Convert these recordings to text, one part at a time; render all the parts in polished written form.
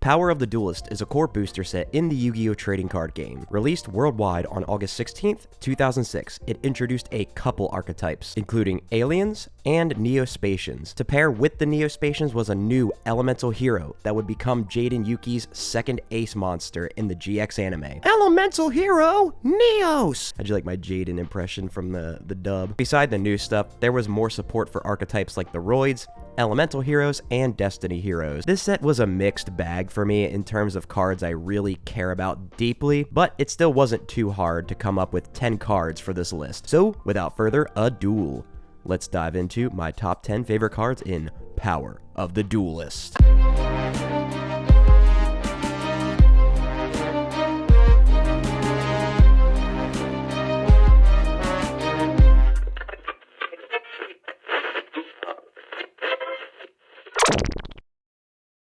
Power of the Duelist is a core booster set in the Yu-Gi-Oh! Trading card game. Released worldwide on August 16th, 2006, it introduced a couple archetypes, including aliens and Neo-Spacians. To pair with the Neo-Spacians was a new elemental hero that would become Jaden Yuki's second ace monster in the GX anime. Elemental hero, Neos! How'd you like my Jaden impression from the dub? Beside the new stuff, there was more support for archetypes like the Roids, elemental heroes, and destiny heroes. This set was a mixed bag for me in terms of cards I really care about deeply, but it still wasn't too hard to come up with 10 cards for this list. So without further ado, let's dive into my top 10 favorite cards in Power of the Duelist.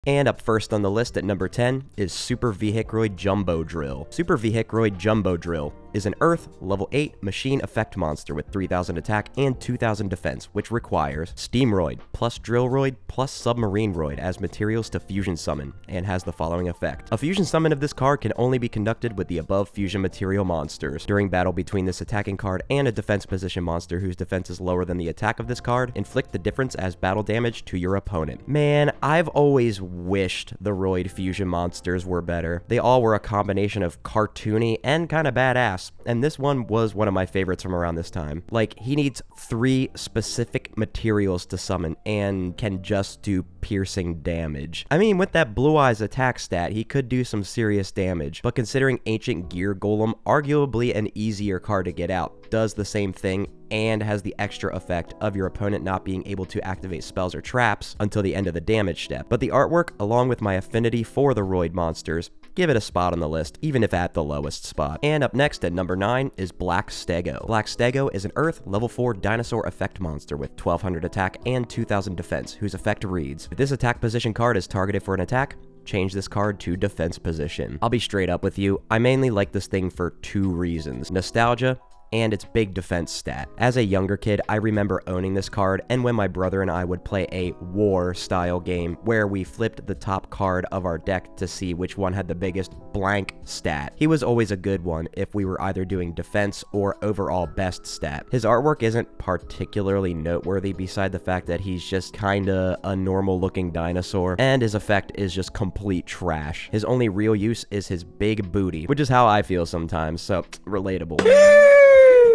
And up first on the list at number 10 is Super Vehicroid Jumbo Drill. Super Vehicroid Jumbo Drill is an Earth level 8 machine effect monster with 3000 attack and 2000 defense, which requires Steam Roid plus Drill Roid plus Submarine Roid as materials to fusion summon, and has the following effect. A fusion summon of this card can only be conducted with the above fusion material monsters. During battle between this attacking card and a defense position monster whose defense is lower than the attack of this card, inflict the difference as battle damage to your opponent. Man, I've always wished the Roid fusion monsters were better. They all were a combination of cartoony and kind of badass, and this one was one of my favorites from around this time. Like, he needs 3 specific materials to summon and can just do piercing damage. I mean, with that Blue Eyes attack stat, he could do some serious damage, but considering Ancient Gear Golem, arguably an easier card to get out, does the same thing and has the extra effect of your opponent not being able to activate spells or traps until the end of the damage step. But the artwork, along with my affinity for the Roid monsters, give it a spot on the list, even if at the lowest spot. And up next at number 9 is Black Stego. Black Stego is an Earth level 4 dinosaur effect monster with 1200 attack and 2000 defense, whose effect reads, if this attack position card is targeted for an attack, change this card to defense position. I'll be straight up with you, I mainly like this thing for 2 reasons. Nostalgia, and its big defense stat. As a younger kid, I remember owning this card, and when my brother and I would play a war style game where we flipped the top card of our deck to see which one had the biggest blank stat. He was always a good one if we were either doing defense or overall best stat. His artwork isn't particularly noteworthy beside the fact that he's just kinda a normal looking dinosaur, and his effect is just complete trash. His only real use is his big booty, which is how I feel sometimes, so relatable.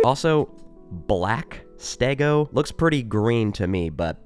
Also, Black Stego looks pretty green to me, but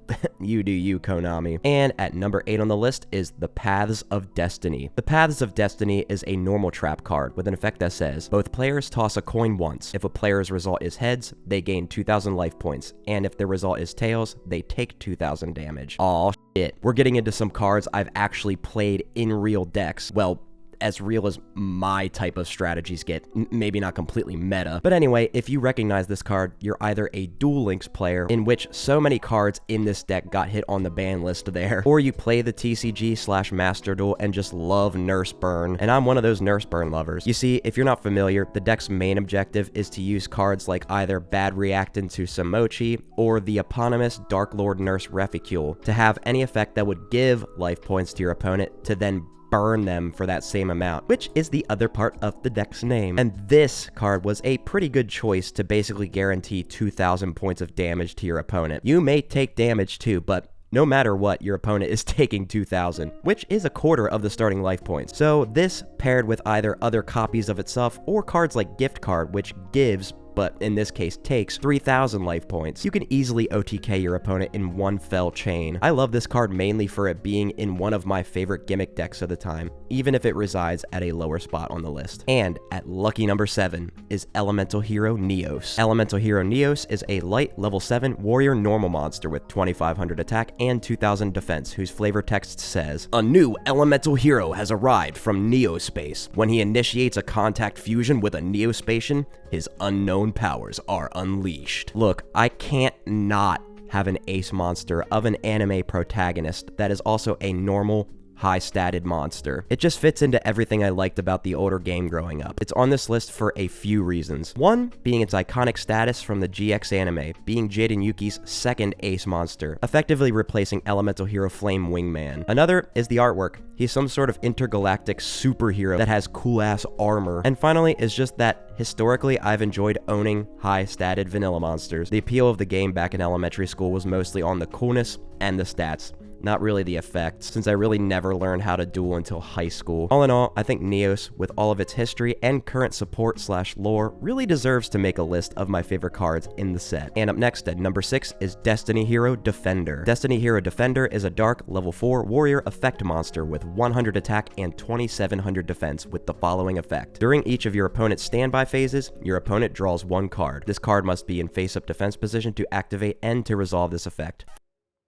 you do you, Konami. And at number 8 on the list is the Paths of Destiny. The Paths of Destiny is a normal trap card with an effect that says, both players toss a coin once. If a player's result is heads, they gain 2000 life points, and if their result is tails, they take 2000 damage. Aw, shit. We're getting into some cards I've actually played in real decks. Well, as real as my type of strategies get, maybe not completely meta. But anyway, if you recognize this card, you're either a Duel Links player, in which so many cards in this deck got hit on the ban list there, or you play the TCG/Master Duel and just love Nurse Burn, and I'm one of those Nurse Burn lovers. You see, if you're not familiar, the deck's main objective is to use cards like either Bad Reactant to Samochi or the eponymous Dark Lord Nurse Reficule to have any effect that would give life points to your opponent to then burn them for that same amount, which is the other part of the deck's name. And this card was a pretty good choice to basically guarantee 2000 points of damage to your opponent. You may take damage too, but no matter what, your opponent is taking 2000, which is a quarter of the starting life points. So this paired with either other copies of itself or cards like Gift Card, which gives, but in this case takes, 3000 life points. You can easily OTK your opponent in one fell chain. I love this card mainly for it being in one of my favorite gimmick decks of the time, even if it resides at a lower spot on the list. And at lucky number 7 is Elemental Hero Neos. Elemental Hero Neos is a light level 7 warrior normal monster with 2500 attack and 2000 defense, whose flavor text says, a new elemental hero has arrived from Neo-Space. When he initiates a contact fusion with a Neo-Spacian, his unknown powers are unleashed. Look, I can't not have an ace monster of an anime protagonist that is also a normal high-statted monster. It just fits into everything I liked about the older game growing up. It's on this list for a few reasons. One, being its iconic status from the GX anime, being Jaden Yuki's second ace monster, effectively replacing Elemental Hero Flame Wingman. Another is the artwork. He's some sort of intergalactic superhero that has cool-ass armor. And finally is just that historically I've enjoyed owning high-statted vanilla monsters. The appeal of the game back in elementary school was mostly on the coolness and the stats, not really the effects, since I really never learned how to duel until high school. All in all, I think Neos, with all of its history and current support / lore, really deserves to make a list of my favorite cards in the set. And up next at number 6 is Destiny Hero Defender. Destiny Hero Defender is a dark level 4 warrior effect monster with 100 attack and 2700 defense with the following effect. During each of your opponent's standby phases, your opponent draws one card. This card must be in face-up defense position to activate and to resolve this effect.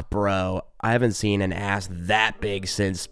Bro, I haven't seen an ass that big since...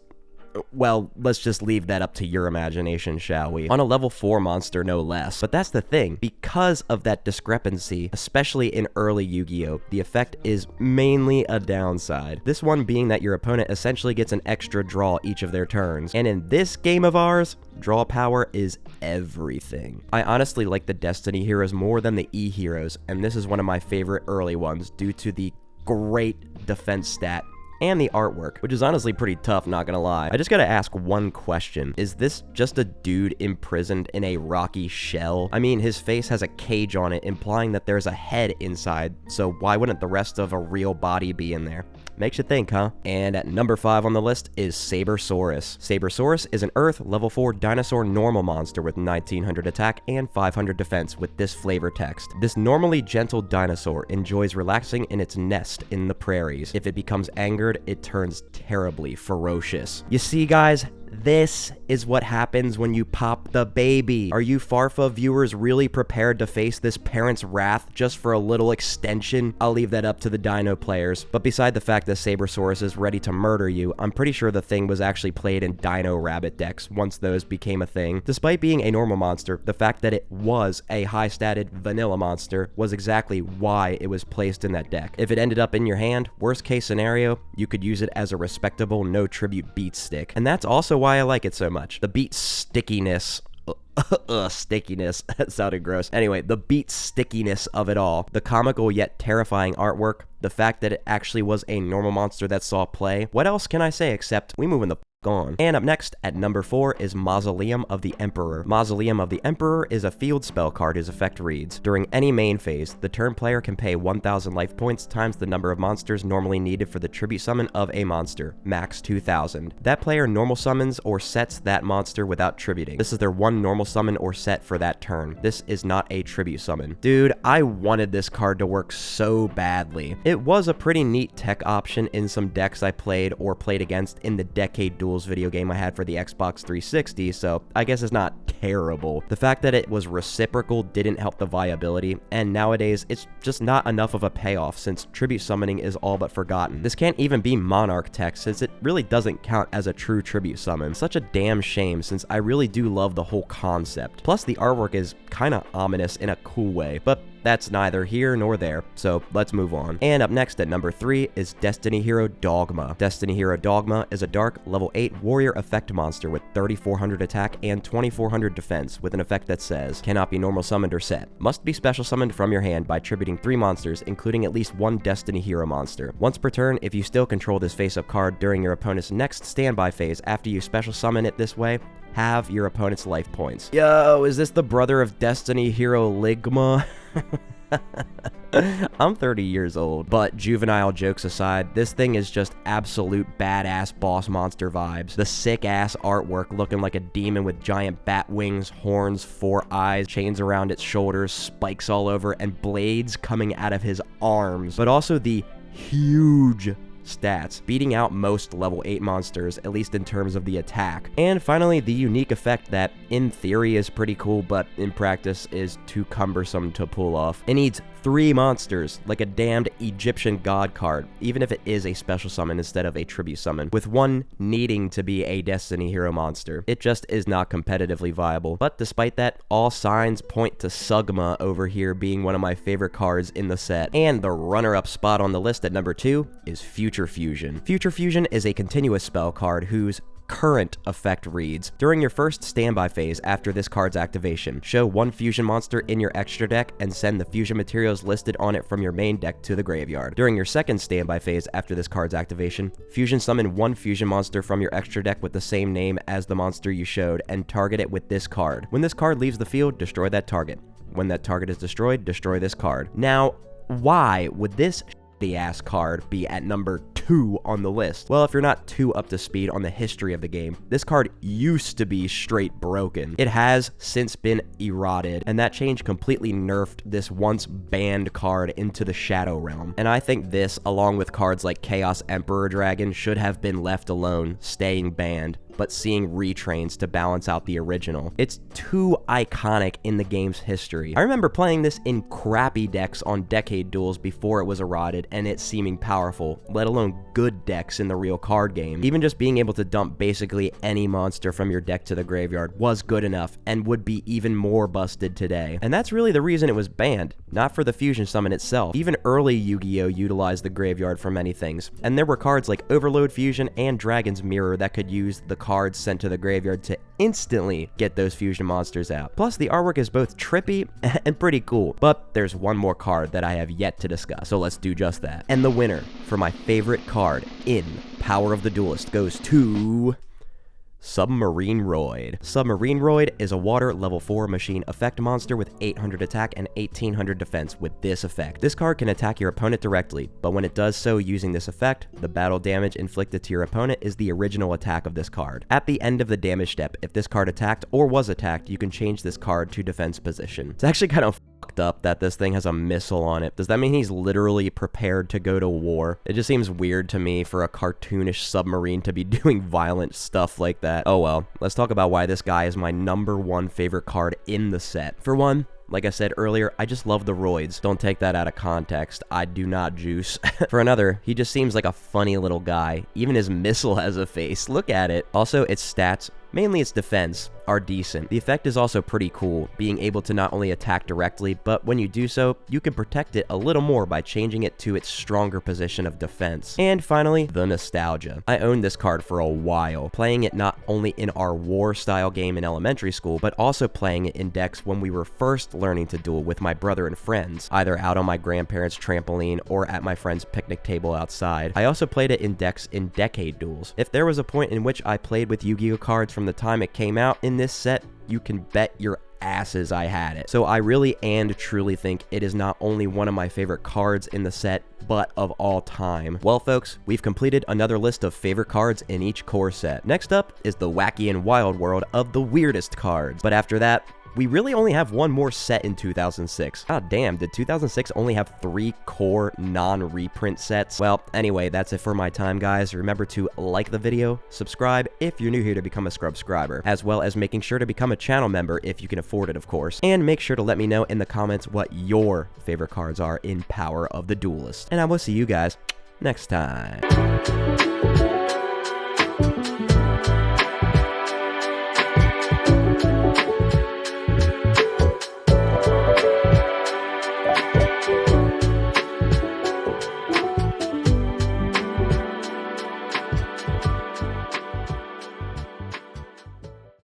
Well, let's just leave that up to your imagination, shall we? On a level 4 monster, no less. But that's the thing. Because of that discrepancy, especially in early Yu-Gi-Oh!, the effect is mainly a downside. This one being that your opponent essentially gets an extra draw each of their turns. And in this game of ours, draw power is everything. I honestly like the Destiny heroes more than the E heroes, and this is one of my favorite early ones due to the great defense stat and the artwork, which is honestly pretty tough, not gonna lie. I just gotta ask one question. Is this just a dude imprisoned in a rocky shell? I mean, his face has a cage on it, implying that there's a head inside, so why wouldn't the rest of a real body be in there? Makes you think, huh? And at number 5 on the list is Sabersaurus. Sabersaurus is an Earth level 4 dinosaur normal monster with 1900 attack and 500 defense with this flavor text. This normally gentle dinosaur enjoys relaxing in its nest in the prairies. If it becomes angered, it turns terribly ferocious. You see, guys, this is what happens when you pop the baby. Are you Farfa viewers really prepared to face this parent's wrath just for a little extension? I'll leave that up to the dino players. But beside the fact that Sabersaurus is ready to murder you, I'm pretty sure the thing was actually played in Dino Rabbit decks once those became a thing. Despite being a normal monster, the fact that it was a high-statted vanilla monster was exactly why it was placed in that deck. If it ended up in your hand, worst case scenario, you could use it as a respectable no tribute beat stick. And that's also why I like it so much. The beat stickiness. Stickiness. That sounded gross. Anyway, the beat stickiness of it all. The comical yet terrifying artwork. The fact that it actually was a normal monster that saw play. What else can I say except we moving the on. And up next at number 4 is Mausoleum of the Emperor. Mausoleum of the Emperor is a field spell card whose effect reads: during any main phase, the turn player can pay 1000 life points times the number of monsters normally needed for the tribute summon of a monster, max 2000. That player normal summons or sets that monster without tributing. This is their one normal summon or set for that turn. This is not a tribute summon. Dude, I wanted this card to work so badly. It was a pretty neat tech option in some decks I played or played against in the Decade Duels video game I had for the Xbox 360, so I guess it's not terrible. The fact that it was reciprocal didn't help the viability, and nowadays it's just not enough of a payoff since tribute summoning is all but forgotten. This can't even be Monarch tech since it really doesn't count as a true tribute summon. Such a damn shame since I really do love the whole concept. Plus the artwork is kinda ominous in a cool way, but that's neither here nor there, so let's move on. And up next at number 3 is Destiny Hero Dogma. Destiny Hero Dogma is a dark level 8 warrior effect monster with 3400 attack and 2400 defense with an effect that says, cannot be normal summoned or set. Must be special summoned from your hand by tributing 3 monsters, including at least 1 Destiny Hero monster. Once per turn, if you still control this face-up card during your opponent's next standby phase after you special summon it this way, have your opponent's life points. Yo, is this the brother of Destiny Hero Ligma? I'm 30 years old, but juvenile jokes aside, this thing is just absolute badass boss monster vibes. The sick-ass artwork looking like a demon with giant bat wings, horns, 4 eyes, chains around its shoulders, spikes all over, and blades coming out of his arms. But also the huge stats, beating out most level 8 monsters, at least in terms of the attack. And finally, the unique effect that, in theory, is pretty cool, but in practice is too cumbersome to pull off. It needs 3 monsters, like a damned Egyptian god card, even if it is a special summon instead of a tribute summon, with one needing to be a Destiny Hero monster. It just is not competitively viable. But despite that, all signs point to Sugma over here being one of my favorite cards in the set. And the runner-up spot on the list at number 2 is Future Fusion. Future Fusion is a continuous spell card whose current effect reads: during your first standby phase after this card's activation, show 1 fusion monster in your extra deck and send the fusion materials listed on it from your main deck to the graveyard. During your second standby phase after this card's activation, fusion summon 1 fusion monster from your extra deck with the same name as the monster you showed and target it with this card. When this card leaves the field, destroy that target. When that target is destroyed, destroy this card. Now, why would this ass card be at number 2 on the list? Well, if you're not too up to speed on the history of the game, this card used to be straight broken. It has since been eroded, and that change completely nerfed this once banned card into the Shadow Realm. And I think this, along with cards like Chaos Emperor Dragon, should have been left alone, staying banned, but seeing retrains to balance out the original. It's too iconic in the game's history. I remember playing this in crappy decks on Decade Duels before it was eroded and it seeming powerful, let alone good decks in the real card game. Even just being able to dump basically any monster from your deck to the graveyard was good enough and would be even more busted today. And that's really the reason it was banned, not for the fusion summon itself. Even early Yu-Gi-Oh! Utilized the graveyard for many things, and there were cards like Overload Fusion and Dragon's Mirror that could use the cards sent to the graveyard to instantly get those fusion monsters out. Plus, the artwork is both trippy and pretty cool. But there's one more card that I have yet to discuss, so let's do just that. And the winner for my favorite card in Power of the Duelist goes to Submarine Roid. Submarine Roid is a water level 4 machine effect monster with 800 attack and 1800 defense with this effect. This card can attack your opponent directly, but when it does so using this effect, the battle damage inflicted to your opponent is the original attack of this card. At the end of the damage step, if this card attacked or was attacked, you can change this card to defense position. It's actually kind of fucked up that this thing has a missile on it. Does that mean he's literally prepared to go to war? It just seems weird to me for a cartoonish submarine to be doing violent stuff like that. Oh well, let's talk about why this guy is my number 1 favorite card in the set. For one, like I said earlier, I just love the Roids. Don't take that out of context. I do not juice. For another, he just seems like a funny little guy. Even his missile has a face. Look at it. Also, its stats, mainly its defense, are decent. The effect is also pretty cool, being able to not only attack directly, but when you do so, you can protect it a little more by changing it to its stronger position of defense. And finally, the nostalgia. I owned this card for a while, playing it not only in our war style game in elementary school, but also playing it in decks when we were first learning to duel with my brother and friends, either out on my grandparents' trampoline or at my friend's picnic table outside. I also played it in decks in Decade Duels. If there was a point in which I played with Yu-Gi-Oh! Cards from the time it came out in this set, you can bet your asses I had it. So I really and truly think it is not only one of my favorite cards in the set, but of all time. Well folks, we've completed another list of favorite cards in each core set. Next up is the wacky and wild world of the weirdest cards. But after that, we really only have one more set in 2006. God damn, did 2006 only have 3 core non-reprint sets? Well, anyway, that's it for my time, guys. Remember to like the video, subscribe if you're new here to become a Scrubscriber, as well as making sure to become a channel member if you can afford it, of course. And make sure to let me know in the comments what your favorite cards are in Power of the Duelist. And I will see you guys next time.